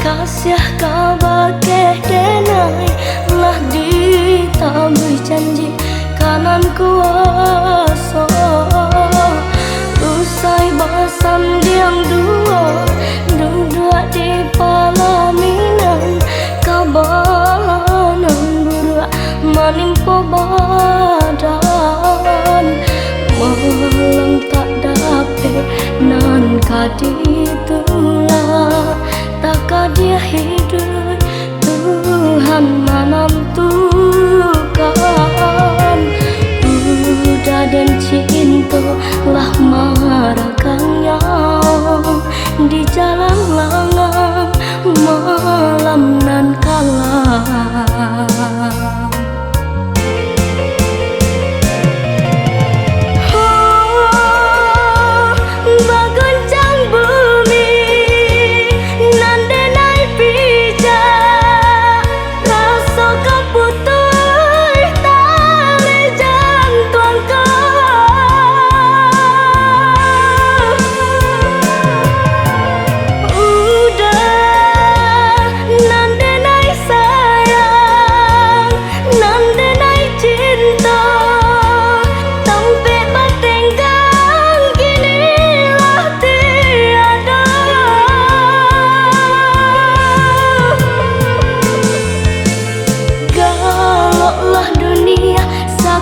kasih kau bagai denai lah ditabui janji kanan kuasa usai basam diam dua di palaminan kabanan buruk menimpa badan malam tak dapat nan kaditulah tak dia hidup Tuhan menentukan udah dan cinta lah marahkannya di jalan langang malam nan kalah.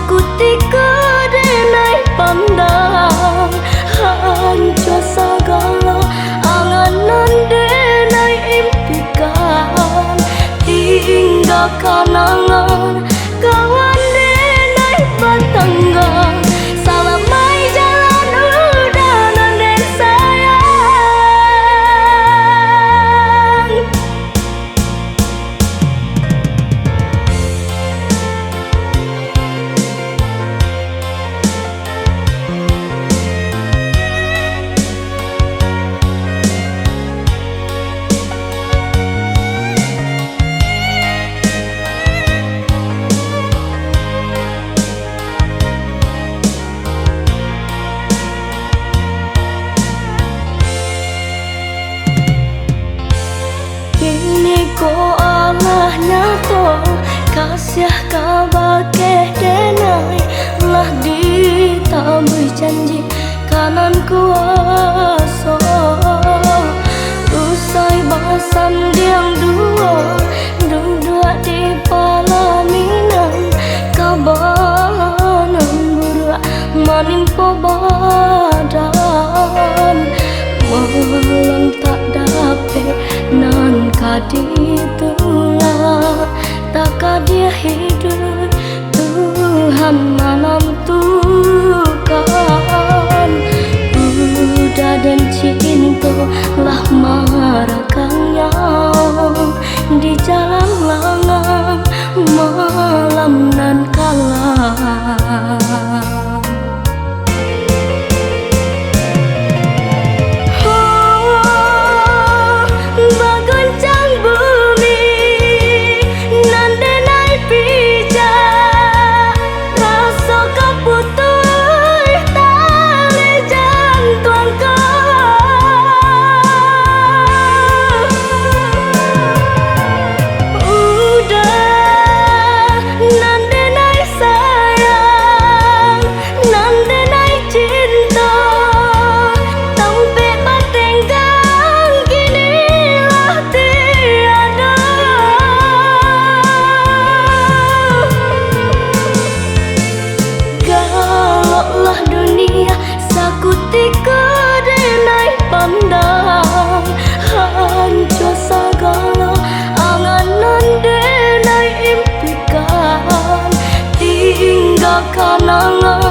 Kutiku denai pandang hancur segala anganan denai impikan hingga kanangan kawan denai batanggan salamai jalan udah nan sayang. Ko Allah nyato kasih kau bagai denai lah ditabui janji kanan kuasa usai basam diam dua di palaminan kabanan buruk menimpa badan malam tak dapat nan kaditulah tak dia hidup Tuhan menentukan udah dan cinta lah marahkannya di jalan langang malam nan kalah. Kutiku denai pandang hancur segala anganan denai impikan hingga kanangan